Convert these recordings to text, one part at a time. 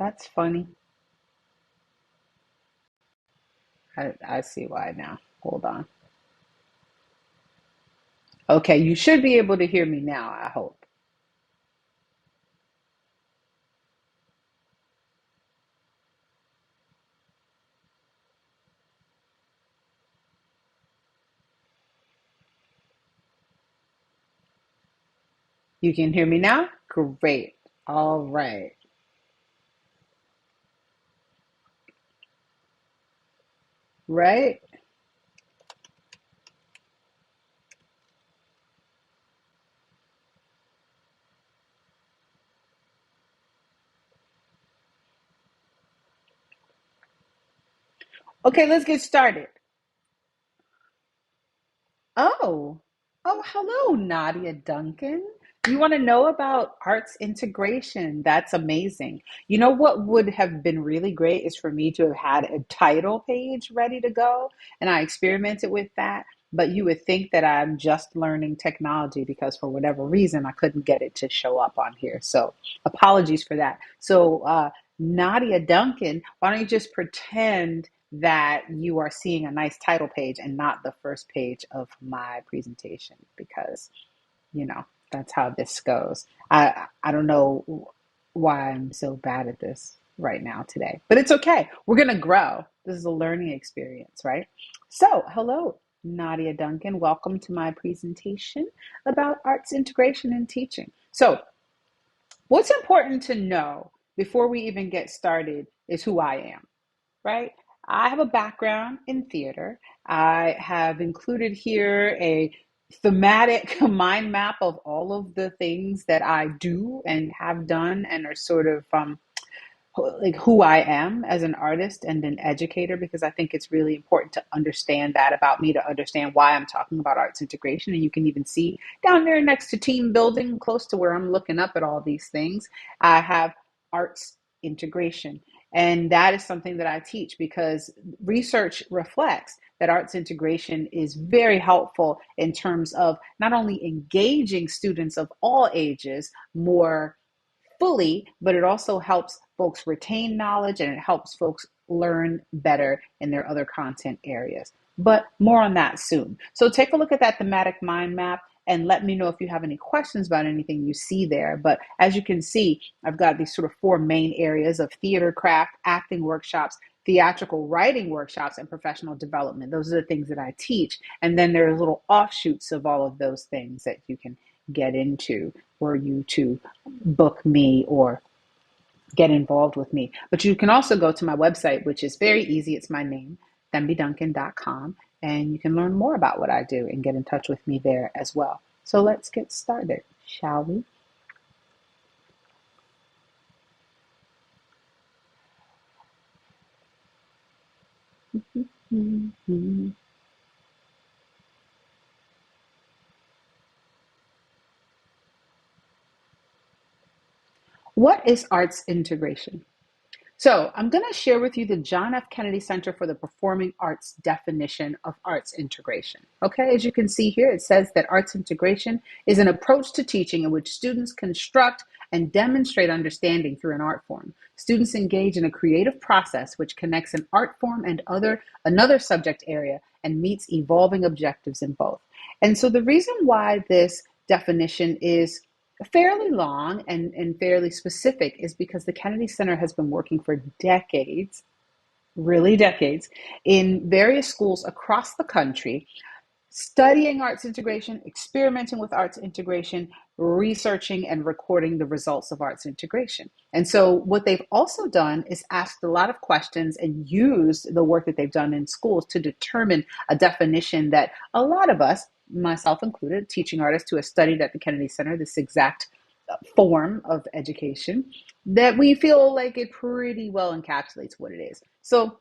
That's funny. I see why now. Hold on. Okay, you should be able to hear me now, I hope. You can hear me now? Great. All right. Right? Okay, let's get started. Oh, oh, hello, Nadia Duncan. You want to know about arts integration? That's amazing. You know what would have been really great is for me to have had a title page ready to go, and I experimented with that. But you would think that I'm just learning technology because for whatever reason I couldn't get it to show up on here. So apologies for that. So Nadia Duncan, why don't you just pretend that you are seeing a nice title page and not the first page of my presentation because you know that's how this goes. I don't know why I'm so bad at this right now today, but it's okay. We're gonna grow. This is a learning experience, right? So hello, Nadia Duncan. Welcome to my presentation about arts integration and teaching. So what's important to know before we even get started is who I am, right? I have a background in theater. I have included here a thematic mind map of all of the things that I do and have done and are sort of like who I am as an artist and an educator, because I think it's really important to understand that about me, to understand why I'm talking about arts integration. And you can even see down there next to team building, close to where I'm looking up at all these things, I have arts integration. And that is something that I teach because research reflects that arts integration is very helpful in terms of not only engaging students of all ages more fully, but it also helps folks retain knowledge and it helps folks learn better in their other content areas. But more on that soon. So take a look at that thematic mind map and let me know if you have any questions about anything you see there. But as you can see, I've got these sort of four main areas of theater craft, acting workshops, theatrical writing workshops, and professional development. Those are the things that I teach. And then there are little offshoots of all of those things that you can get into were you to book me or get involved with me. But you can also go to my website, which is very easy. It's my name, thembiduncan.com, and you can learn more about what I do and get in touch with me there as well. So let's get started, shall we? Mm-hmm. What is arts integration? So, I'm going to share with you the John F. Kennedy Center for the Performing Arts definition of arts integration. Okay, as you can see here, it says that arts integration is an approach to teaching in which students construct and demonstrate understanding through an art form. Students engage in a creative process which connects an art form and another subject area and meets evolving objectives in both. And so the reason why this definition is fairly long and fairly specific is because the Kennedy Center has been working for decades, really decades, in various schools across the country, studying arts integration, experimenting with arts integration, researching and recording the results of arts integration. And so, what they've also done is asked a lot of questions and used the work that they've done in schools to determine a definition that a lot of us, myself included, teaching artists who have studied at the Kennedy Center, this exact form of education, that we feel like it pretty well encapsulates what it is. So,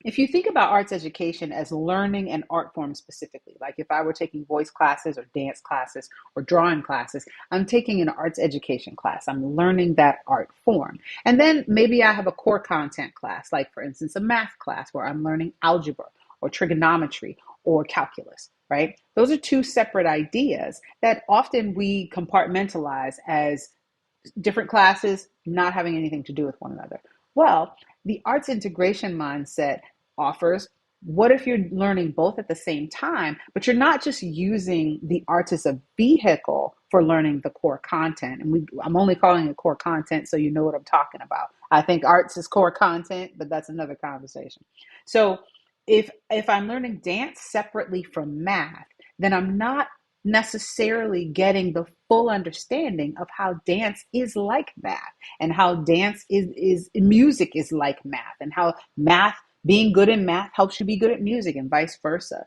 if you think about arts education as learning an art form specifically, like if I were taking voice classes or dance classes or drawing classes, I'm taking an arts education class. I'm learning that art form. And then maybe I have a core content class, like for instance, a math class where I'm learning algebra or trigonometry or calculus, right? Those are two separate ideas that often we compartmentalize as different classes not having anything to do with one another. Well, the arts integration mindset offers, what if you're learning both at the same time, but you're not just using the arts as a vehicle for learning the core content? And I'm only calling it core content so you know what I'm talking about. I think arts is core content, but that's another conversation. So if I'm learning dance separately from math, then I'm not necessarily getting the full understanding of how dance is like math, and how dance is music is like math, and how math, being good in math helps you be good at music, and vice versa.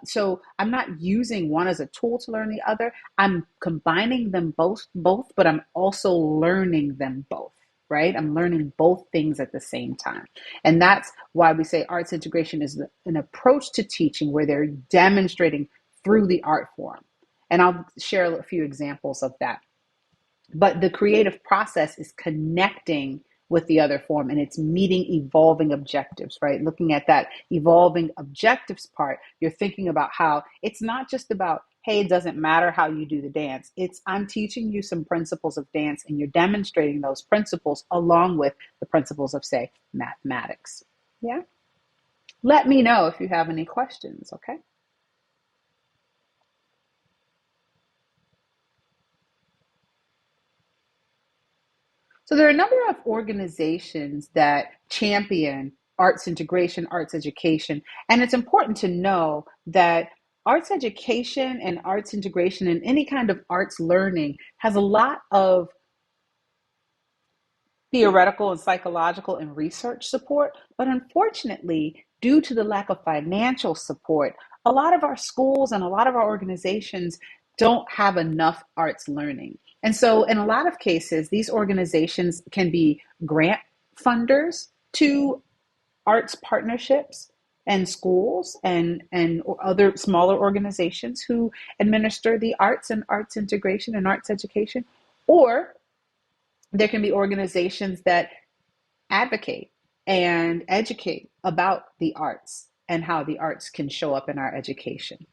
So I'm not using one as a tool to learn the other. I'm combining them both, but I'm also learning them both. Right? I'm learning both things at the same time. And that's why we say arts integration is an approach to teaching where they're demonstrating through the art form. And I'll share a few examples of that. But the creative process is connecting with the other form, and it's meeting evolving objectives, right? Looking at that evolving objectives part, you're thinking about how it's not just about, hey, it doesn't matter how you do the dance. It's, I'm teaching you some principles of dance, and you're demonstrating those principles along with the principles of, say, mathematics. Yeah. Let me know if you have any questions, okay? So there are a number of organizations that champion arts integration, arts education, and it's important to know that arts education and arts integration and any kind of arts learning has a lot of theoretical and psychological and research support, but unfortunately, due to the lack of financial support, a lot of our schools and a lot of our organizations don't have enough arts learning. And so, in a lot of cases, these organizations can be grant funders to arts partnerships and schools and other smaller organizations who administer the arts and arts integration and arts education, or there can be organizations that advocate and educate about the arts and how the arts can show up in our education.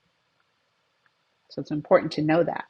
So it's important to know that.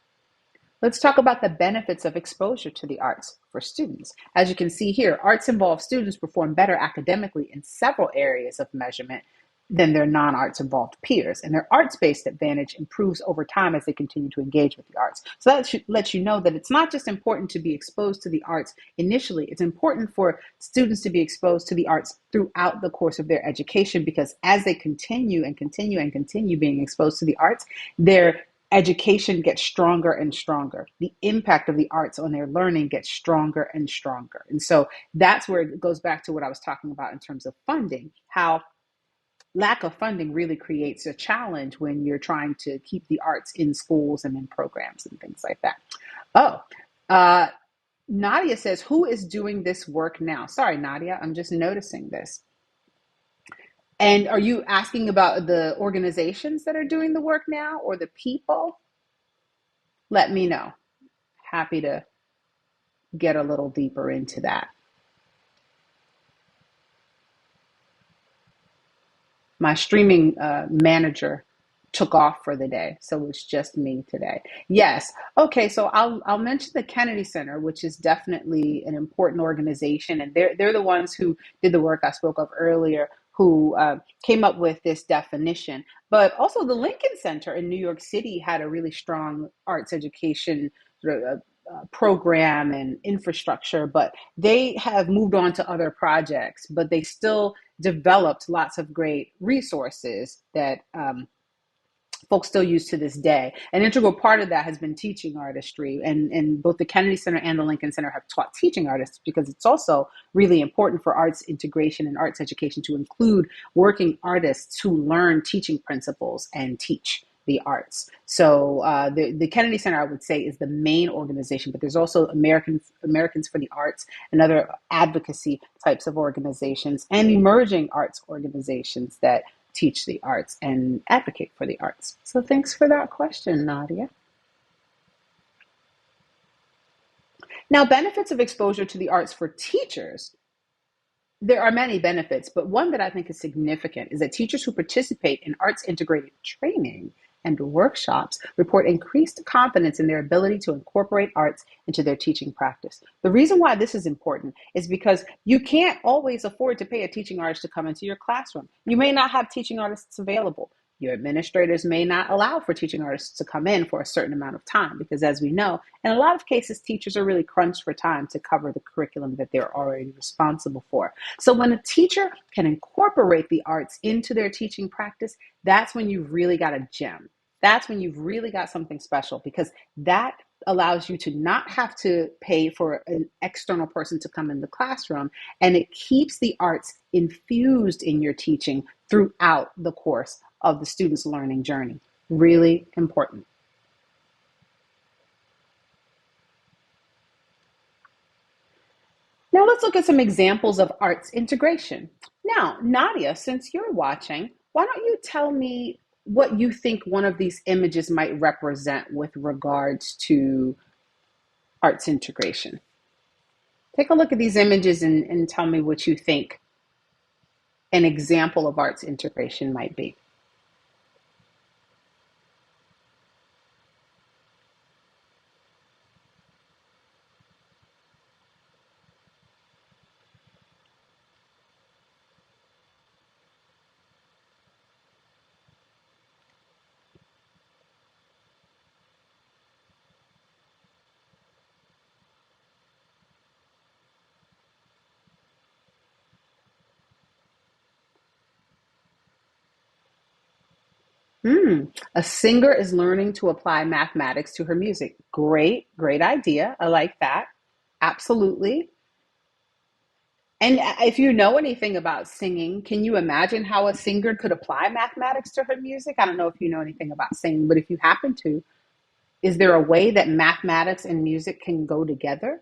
Let's talk about the benefits of exposure to the arts for students. As you can see here, arts involved students perform better academically in several areas of measurement than their non-arts involved peers, and their arts-based advantage improves over time as they continue to engage with the arts. So that lets you know that it's not just important to be exposed to the arts initially, it's important for students to be exposed to the arts throughout the course of their education, because as they continue and continue and continue being exposed to the arts, their education gets stronger and stronger. The impact of the arts on their learning gets stronger and stronger. And so that's where it goes back to what I was talking about in terms of funding, how lack of funding really creates a challenge when you're trying to keep the arts in schools and in programs and things like that. Oh, uh, Nadia says, who is doing this work now? Sorry, Nadia, I'm just noticing this. And are you asking about the organizations that are doing the work now or the people? Let me know. Happy to get a little deeper into that. My streaming manager took off for the day, so it's just me today. Yes. Okay. So I'll mention the Kennedy Center, which is definitely an important organization, and they're the ones who did the work I spoke of earlier, who came up with this definition. But also the Lincoln Center in New York City had a really strong arts education sort of, program and infrastructure, but they have moved on to other projects, but they still developed lots of great resources that folks still use to this day. An integral part of that has been teaching artistry, and both the Kennedy Center and the Lincoln Center have taught teaching artists, because it's also really important for arts integration and arts education to include working artists who learn teaching principles and teach the arts. So the Kennedy Center, I would say, is the main organization, but there's also Americans for the Arts and other advocacy types of organizations and emerging arts organizations that teach the arts and advocate for the arts. So thanks for that question, Nadia. Now, benefits of exposure to the arts for teachers. There are many benefits, but one that I think is significant is that teachers who participate in arts integrated training and workshops report increased confidence in their ability to incorporate arts into their teaching practice. The reason why this is important is because you can't always afford to pay a teaching artist to come into your classroom. You may not have teaching artists available. Your administrators may not allow for teaching artists to come in for a certain amount of time because, as we know, in a lot of cases, teachers are really crunched for time to cover the curriculum that they're already responsible for. So when a teacher can incorporate the arts into their teaching practice, that's when you've really got a gem. That's when you've really got something special, because that allows you to not have to pay for an external person to come in the classroom, and it keeps the arts infused in your teaching throughout the course of the student's learning journey. Really important. Now let's look at some examples of arts integration. Now, Nadia, since you're watching, why don't you tell me what you think one of these images might represent with regards to arts integration? Take a look at these images and tell me what you think an example of arts integration might be. A singer is learning to apply mathematics to her music. Great, great idea. I like that. Absolutely. And if you know anything about singing, can you imagine how a singer could apply mathematics to her music? I don't know if you know anything about singing, but if you happen to, is there a way that mathematics and music can go together?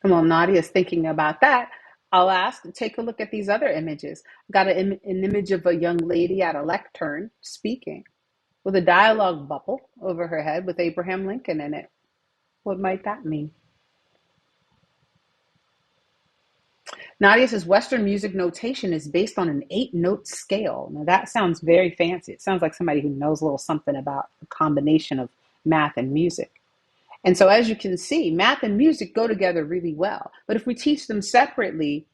And while Nadia is thinking about that, I'll ask, take a look at these other images. I've got an image of a young lady at a lectern speaking with a dialogue bubble over her head with Abraham Lincoln in it. What might that mean? Nadia says Western music notation is based on an 8-note scale. Now that sounds very fancy. It sounds like somebody who knows a little something about a combination of math and music. And so, as you can see, math and music go together really well. But if we teach them separately,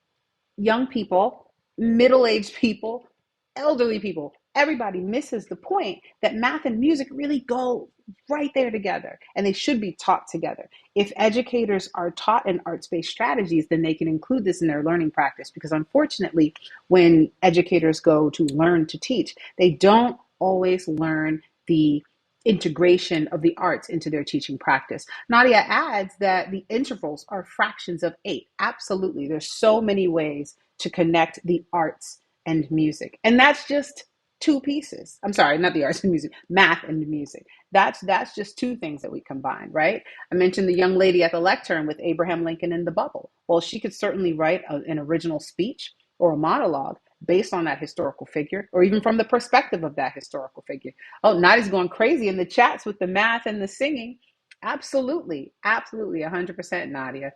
young people, middle aged people, elderly people, everybody misses the point that math and music really go right there together, and they should be taught together. If educators are taught in arts-based strategies, then they can include this in their learning practice, because unfortunately, when educators go to learn to teach, they don't always learn the integration of the arts into their teaching practice. Nadia adds that the intervals are fractions of 8. Absolutely. There's so many ways to connect the arts and music. And that's just two pieces. I'm sorry, not the arts and music, math and music. That's just two things that we combine, right? I mentioned the young lady at the lectern with Abraham Lincoln in the bubble. Well, she could certainly write an original speech or a monologue based on that historical figure, or even from the perspective of that historical figure. Oh, Nadia's going crazy in the chats with the math and the singing. Absolutely, absolutely, 100% Nadia.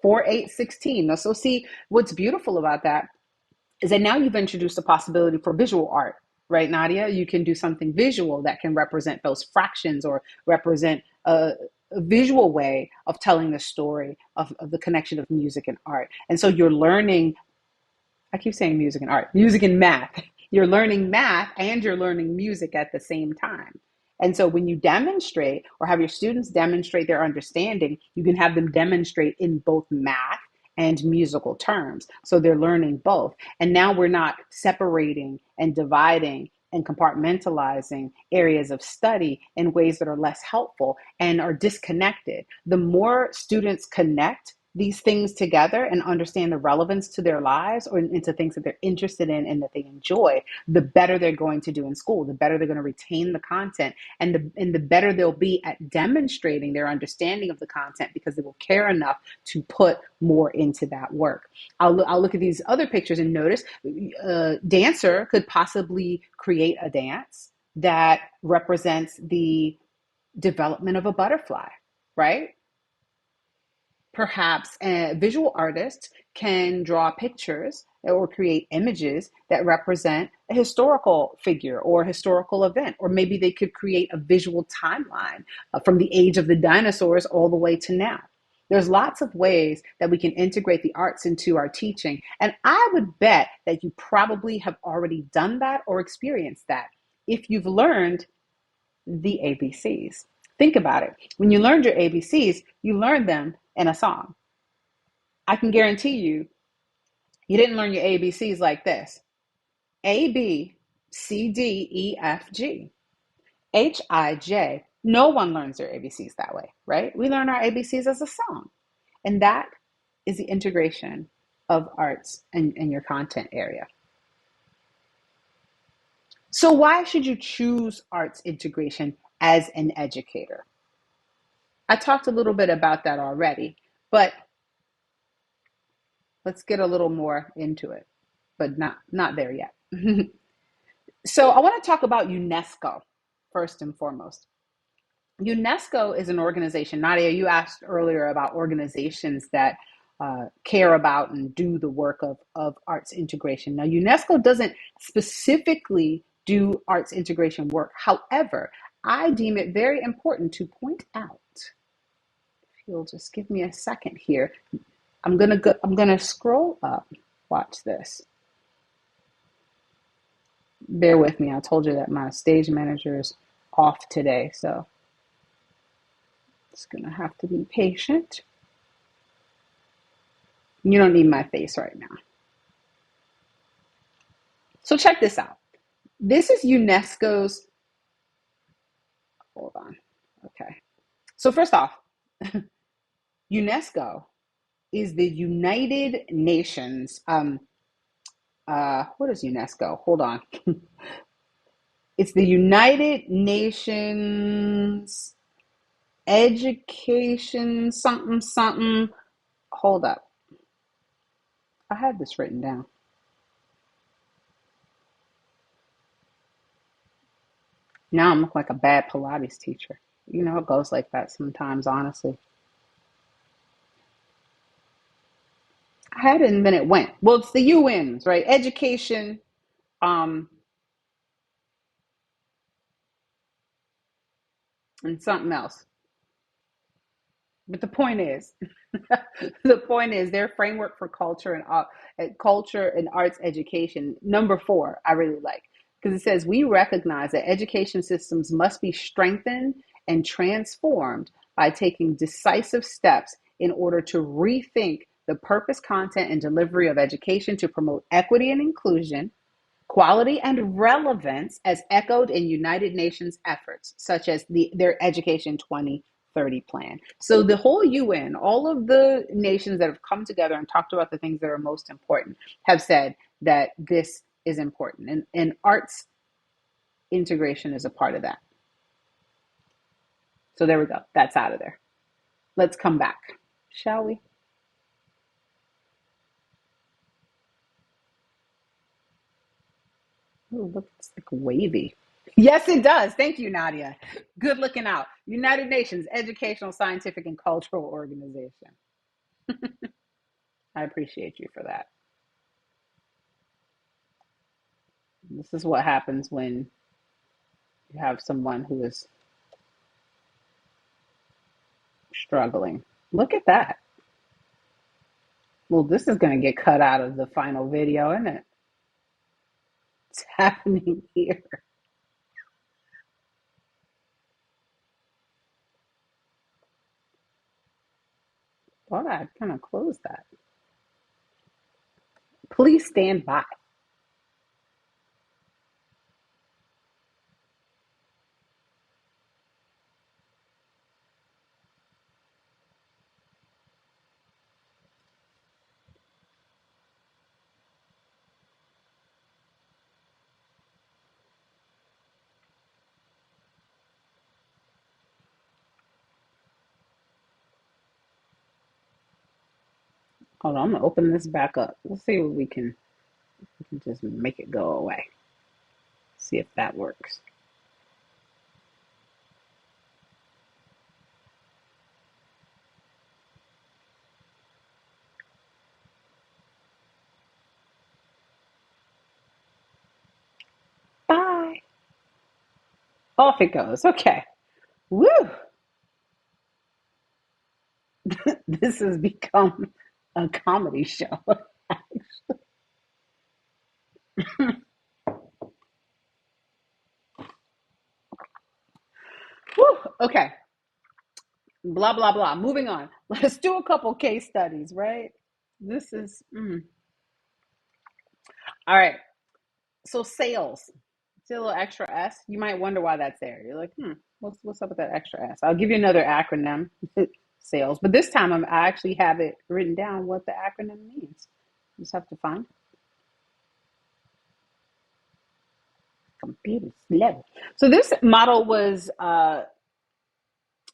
4, 8, 16. Now, so see, what's beautiful about that is that now you've introduced a possibility for visual art, right, Nadia? You can do something visual that can represent those fractions or represent a visual way of telling the story of the connection of music and art. And so you're learning, I keep saying music and art, music and math. You're learning math and you're learning music at the same time. And so when you demonstrate or have your students demonstrate their understanding, you can have them demonstrate in both math and musical terms. So they're learning both. And now we're not separating and dividing and compartmentalizing areas of study in ways that are less helpful and are disconnected. The more students connect these things together and understand the relevance to their lives or into things that they're interested in and that they enjoy, the better they're going to do in school, the better they're going to retain the content, and the better they'll be at demonstrating their understanding of the content because they will care enough to put more into that work. I'll look at these other pictures and notice a dancer could possibly create a dance that represents the development of a butterfly, right? Perhaps a visual artist can draw pictures or create images that represent a historical figure or historical event, or maybe they could create a visual timeline from the age of the dinosaurs all the way to now. There's lots of ways that we can integrate the arts into our teaching, and I would bet that you probably have already done that or experienced that if you've learned the ABCs. Think about it. When you learned your ABCs, you learned them in a song. I can guarantee you didn't learn your ABCs like this: A, B, C, D, E, F, G, H, I, J. No one learns their ABCs that way, right? We learn our ABCs as a song. And that is the integration of arts in your content area. So, why should you choose arts integration as an educator? I talked a little bit about that already, but let's get a little more into it, but not there yet. So I want to talk about UNESCO first and foremost. UNESCO is an organization. Nadia, you asked earlier about organizations that care about and do the work of arts integration. Now, UNESCO doesn't specifically do arts integration work. However, I deem it very important to point out. If you'll just give me a second here, I'm gonna scroll up. Watch this. Bear with me. I told you that my stage manager is off today, so it's gonna have to be patient. You don't need my face right now. So check this out. This is UNESCO's, hold on. Okay. So first off, UNESCO is the United Nations. What is UNESCO? Hold on. It's the United Nations Education something something. Hold up. I had this written down. Now I'm like a bad Pilates teacher. You know, it goes like that sometimes, honestly. I had it and then it went. Well, it's the UN's, right? Education, um, and something else. But the point is, the point is their framework for culture and arts education. Number 4, I really like because it says we recognize that education systems must be strengthened and transformed by taking decisive steps in order to rethink the purpose, content, and delivery of education to promote equity and inclusion, quality and relevance as echoed in United Nations efforts, such as their Education 2030 plan. So the whole UN, all of the nations that have come together and talked about the things that are most important, have said that this is important. And arts integration is a part of that. So there we go. That's out of there. Let's come back, shall we? Oh, look, it's like wavy. Yes, it does. Thank you, Nadia. Good looking out. United Nations Educational, Scientific, and Cultural Organization. I appreciate you for that. This is what happens when you have someone who is struggling. Look at that. Well, this is going to get cut out of the final video, isn't it? What's happening here? Thought I'd kind of close that. Please stand by. Hold on, I'm gonna open this back up. Let's see what we can just make it go away. See if that works. Bye. Off it goes. Okay. Woo! This has become a comedy show. Woo! Okay. Blah blah blah. Moving on. Let's do a couple case studies, right? This is all right. So sales. See a little extra S. You might wonder why that's there. You're like, what's up with that extra S? I'll give you another acronym, sales, but this time I actually have it written down what the acronym means. You just have to find computer slow. So this model was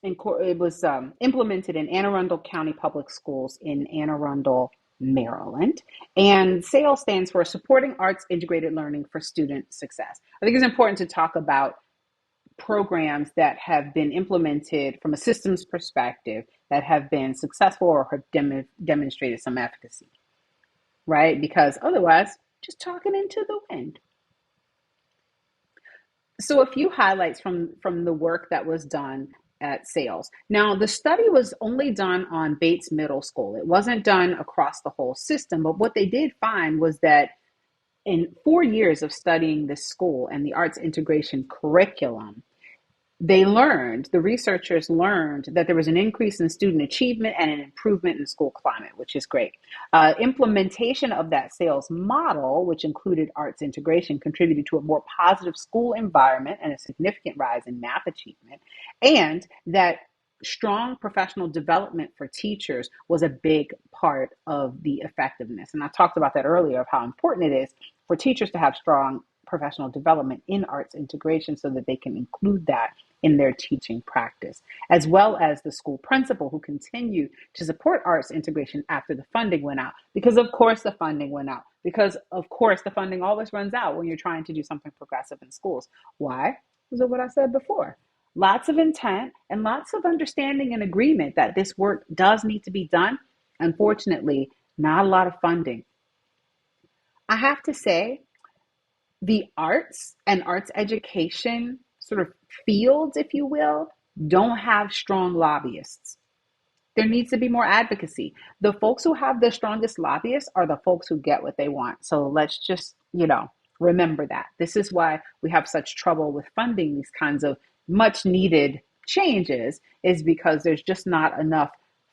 it was implemented in Anne Arundel County Public Schools in Anne Arundel, Maryland. And SAIL stands for Supporting Arts Integrated Learning for Student Success. I think it's important to talk about programs that have been implemented from a systems perspective that have been successful or have demonstrated some efficacy, right? Because otherwise, just talking into the wind. So a few highlights from the work that was done at sales. Now, the study was only done on Bates Middle School. It wasn't done across the whole system, but what they did find was that in 4 years of studying this school and the arts integration curriculum, the researchers learned that there was an increase in student achievement and an improvement in school climate, which is great. Implementation of that sales model, which included arts integration, contributed to a more positive school environment and a significant rise in math achievement. And that strong professional development for teachers was a big part of the effectiveness. And I talked about that earlier of how important it is for teachers to have strong professional development in arts integration so that they can include that in their teaching practice, as well as the school principal who continued to support arts integration after the funding went out. Because of course the funding went out. Because of course the funding always runs out when you're trying to do something progressive in schools. Why? Because of what I said before. Lots of intent and lots of understanding and agreement that this work does need to be done. Unfortunately, not a lot of funding. I have to say, the arts and arts education sort of fields, if you will, don't have strong lobbyists. There needs to be more advocacy. The folks who have the strongest lobbyists are the folks who get what they want. So let's just, remember that. This is why we have such trouble with funding these kinds of much needed changes, is because there's just not enough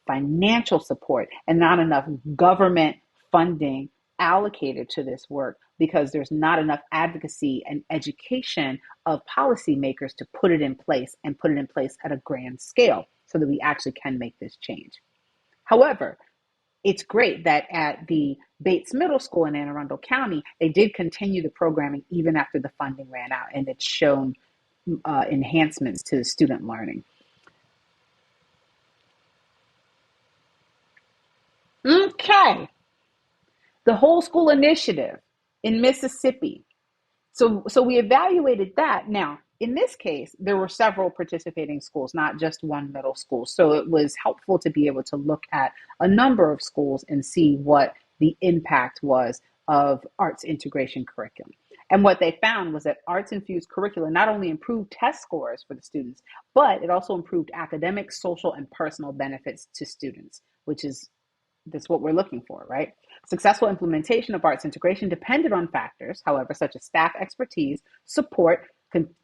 financial support and not enough government funding allocated to this work, because there's not enough advocacy and education of policymakers to put it in place and put it in place at a grand scale so that we actually can make this change. However, it's great that at the Bates Middle School in Anne Arundel County, they did continue the programming even after the funding ran out, and it's shown enhancements to student learning. Okay, the whole school initiative in Mississippi. So we evaluated that. Now, in this case, there were several participating schools, not just one middle school. So it was helpful to be able to look at a number of schools and see what the impact was of arts integration curriculum. And what they found was that arts infused curriculum not only improved test scores for the students, but it also improved academic, social, and personal benefits to students, which is that's what we're looking for, right? Successful implementation of arts integration depended on factors, however, such as staff expertise, support,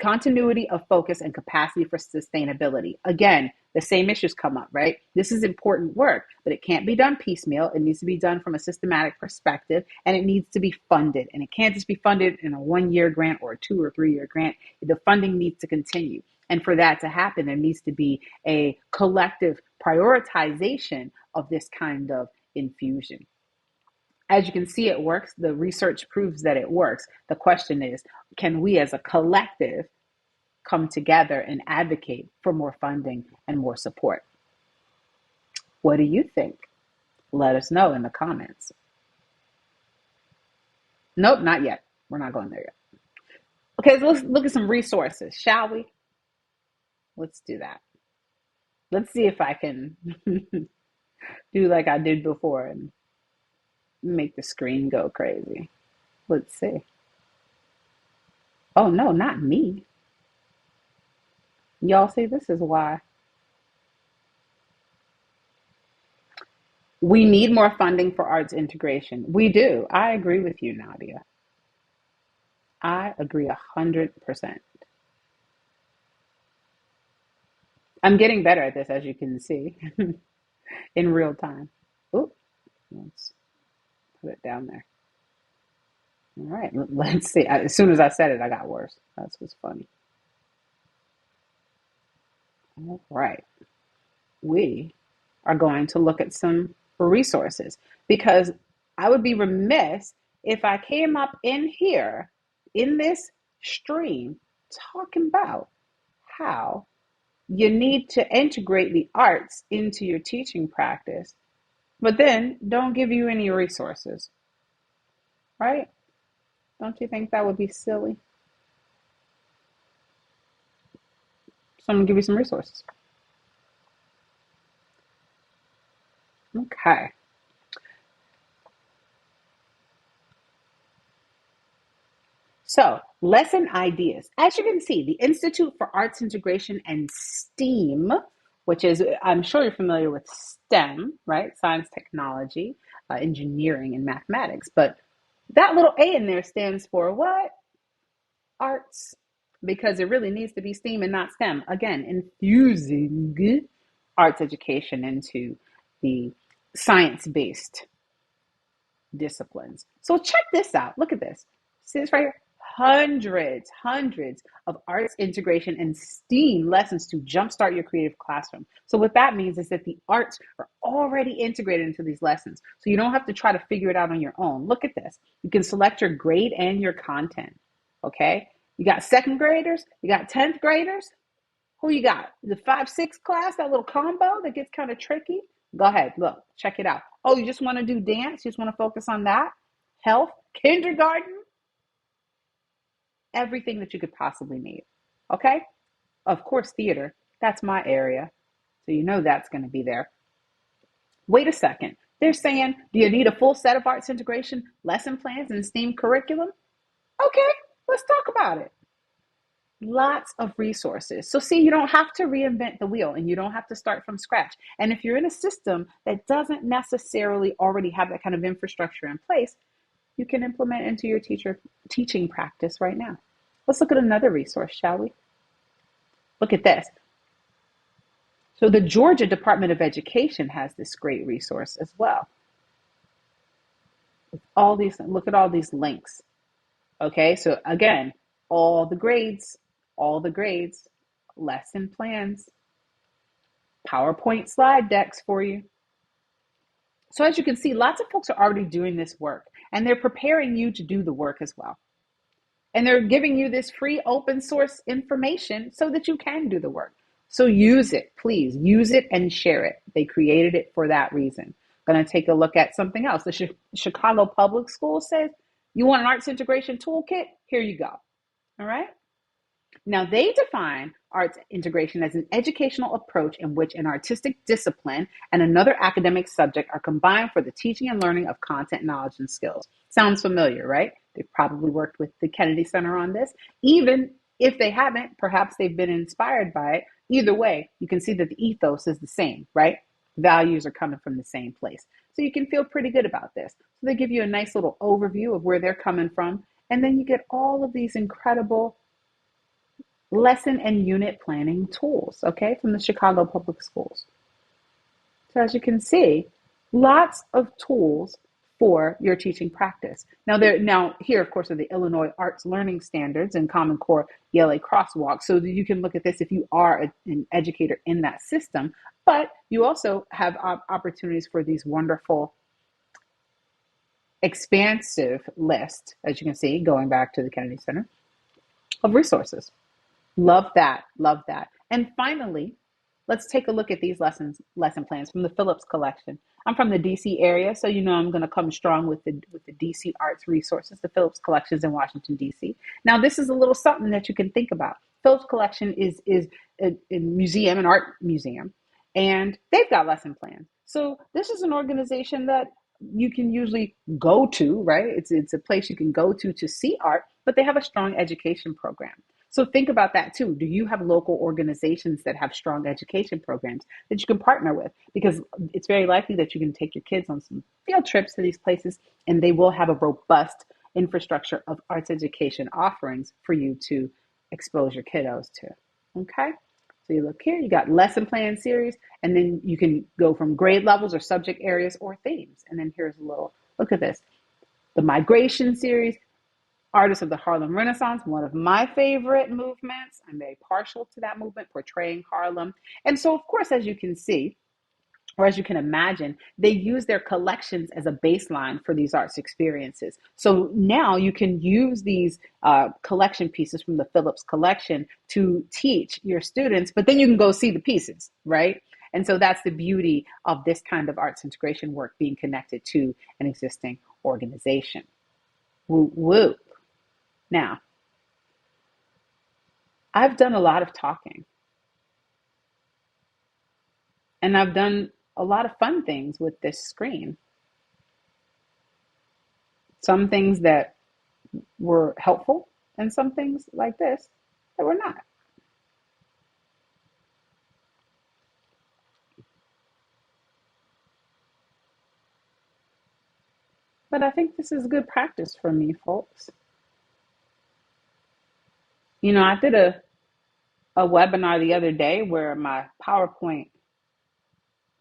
continuity of focus, and capacity for sustainability. Again, the same issues come up, right? This is important work, but it can't be done piecemeal. It needs to be done from a systematic perspective, and it needs to be funded. And it can't just be funded in a 1-year grant or a 2 or 3 year grant. The funding needs to continue. And for that to happen, there needs to be a collective prioritization of this kind of infusion. As you can see, it works. The research proves that it works. The question is, can we as a collective come together and advocate for more funding and more support? What do you think? Let us know in the comments. Nope, not yet. We're not going there yet. Okay, so let's look at some resources, shall we? Let's do that. Let's see if I can do like I did before and make the screen go crazy. Let's see. Oh no, not me. Y'all see, this is why we need more funding for arts integration. We do. I agree with you, Nadia. I agree 100%. I'm getting better at this, as you can see, in real time. Oop, let's put it down there. All right, let's see. As soon as I said it, I got worse. That's what's funny. All right. We are going to look at some resources because I would be remiss if I came up in here in this stream talking about how you need to integrate the arts into your teaching practice, but then don't give you any resources, right? Don't you think that would be silly? So I'm going to give you some resources. Okay. So, lesson ideas. As you can see, the Institute for Arts Integration and STEAM, which is, I'm sure you're familiar with STEM, right? Science, technology, engineering, and mathematics. But that little A in there stands for what? Arts. Because it really needs to be STEAM and not STEM. Again, infusing arts education into the science-based disciplines. So check this out. Look at this. See this right here? Hundreds of arts integration and STEAM lessons to jumpstart your creative classroom. So what that means is that the arts are already integrated into these lessons. So you don't have to try to figure it out on your own. Look at this. You can select your grade and your content. Okay? You got second graders, you got 10th graders. Who you got? The 5-6 class, that little combo that gets kind of tricky? Go ahead, look, check it out. Oh, you just want to do dance? You just want to focus on that? Health, kindergarten, everything that you could possibly need. Okay? Of course, theater, that's my area. So you know that's going to be there. Wait a second. They're saying, do you need a full set of arts integration lesson plans and STEAM curriculum? Okay, let's talk about it. Lots of resources. So see, you don't have to reinvent the wheel and you don't have to start from scratch. And if you're in a system that doesn't necessarily already have that kind of infrastructure in place, you can implement into your teaching practice right now. Let's look at another resource, shall we? Look at this. So the Georgia Department of Education has this great resource as well. All these, look at all these links. Okay, so again, all the grades, lesson plans, PowerPoint slide decks for you. So as you can see, lots of folks are already doing this work and they're preparing you to do the work as well. And they're giving you this free open source information so that you can do the work. So use it, please. Use it and share it. They created it for that reason. I'm going to take a look at something else. The Chicago Public Schools says, you want an arts integration toolkit? Here you go. All right. Now, they define arts integration as an educational approach in which an artistic discipline and another academic subject are combined for the teaching and learning of content, knowledge, and skills. Sounds familiar, right? They've probably worked with the Kennedy Center on this. Even if they haven't, perhaps they've been inspired by it. Either way, you can see that the ethos is the same, right? Values are coming from the same place. So you can feel pretty good about this. So they give you a nice little overview of where they're coming from. And then you get all of these incredible lesson and unit planning tools, okay, from the Chicago Public Schools. So as you can see, lots of tools for your teaching practice. Now here, of course, are the Illinois Arts Learning Standards and Common Core ELA Crosswalk, so that you can look at this if you are an educator in that system, but you also have opportunities for these wonderful expansive list, as you can see, going back to the Kennedy Center, of resources. Love that. Love that. And finally, let's take a look at these lesson plans from the Phillips collection. I'm from the DC area, so you know I'm going to come strong with the DC arts resources, the Phillips collections in Washington DC. Now, this is a little something that you can think about. Phillips collection is a museum, an art museum, and they've got lesson plans. So this is an organization that you can usually go to, right? It's a place you can go to see art, but they have a strong education program. So think about that too. Do you have local organizations that have strong education programs that you can partner with? Because it's very likely that you can take your kids on some field trips to these places, and they will have a robust infrastructure of arts education offerings for you to expose your kiddos to. Okay? So you look here, you got lesson plan series, and then you can go from grade levels or subject areas or themes. And then here's a little look at this. The migration series, Artists of the Harlem Renaissance, one of my favorite movements. I'm very partial to that movement, portraying Harlem. And so, of course, as you can see, or as you can imagine, they use their collections as a baseline for these arts experiences. So now you can use these collection pieces from the Phillips collection to teach your students, but then you can go see the pieces, right? And so that's the beauty of this kind of arts integration work being connected to an existing organization. Woo woo. Now, I've done a lot of talking, and I've done a lot of fun things with this screen. Some things that were helpful, and some things like this that were not. But I think this is good practice for me, folks. You know, I did a webinar the other day where my PowerPoint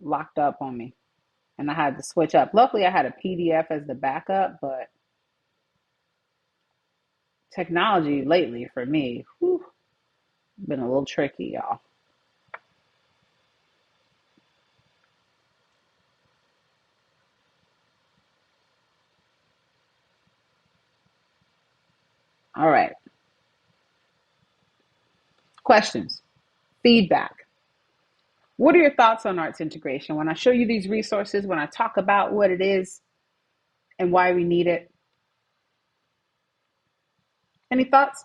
locked up on me and I had to switch up. Luckily, I had a PDF as the backup, but technology lately for me, whew, been a little tricky, y'all. All right. Questions, feedback. What are your thoughts on arts integration? When I show you these resources, when I talk about what it is and why we need it, any thoughts?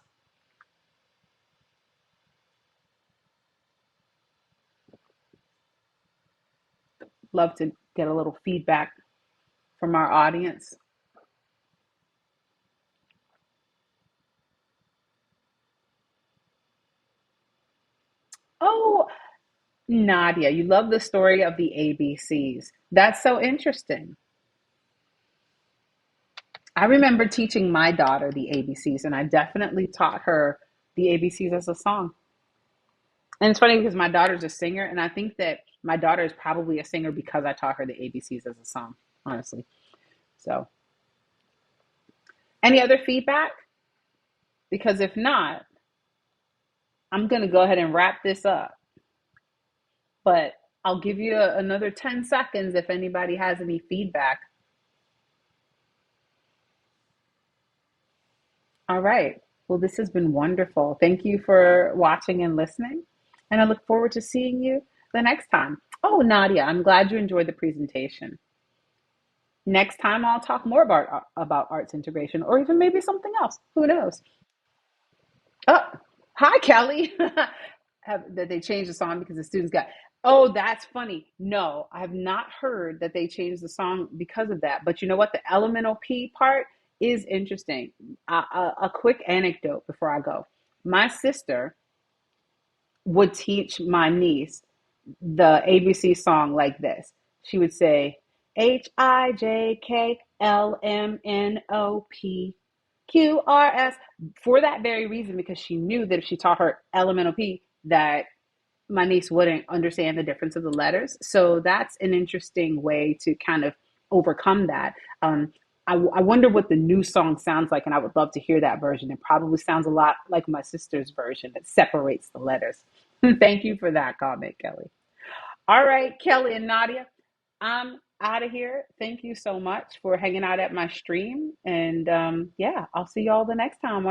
Love to get a little feedback from our audience. Oh, Nadia, you love the story of the ABCs. That's so interesting. I remember teaching my daughter the ABCs, and I definitely taught her the ABCs as a song. And it's funny because my daughter's a singer, and I think that my daughter is probably a singer because I taught her the ABCs as a song, honestly. So, any other feedback? Because if not, I'm going to go ahead and wrap this up. But I'll give you another 10 seconds if anybody has any feedback. All right. Well, this has been wonderful. Thank you for watching and listening. And I look forward to seeing you the next time. Oh, Nadia, I'm glad you enjoyed the presentation. Next time, I'll talk more about arts integration or even maybe something else. Who knows? Oh, hi, Kelly. That they changed the song because the students got. Oh, that's funny. No, I have not heard that they changed the song because of that. But you know what? The elemental P part is interesting. A quick anecdote before I go. My sister would teach my niece the ABC song like this. She would say HIJKLMNOPQRS for that very reason, because she knew that if she taught her elemental P, that my niece wouldn't understand the difference of the letters. So that's an interesting way to kind of overcome that. I wonder what the new song sounds like, and I would love to hear that version. It probably sounds a lot like my sister's version that separates the letters. Thank you for that comment, Kelly. All right, Kelly and Nadia, I'm out of here. Thank you so much for hanging out at my stream. And yeah, I'll see y'all the next time.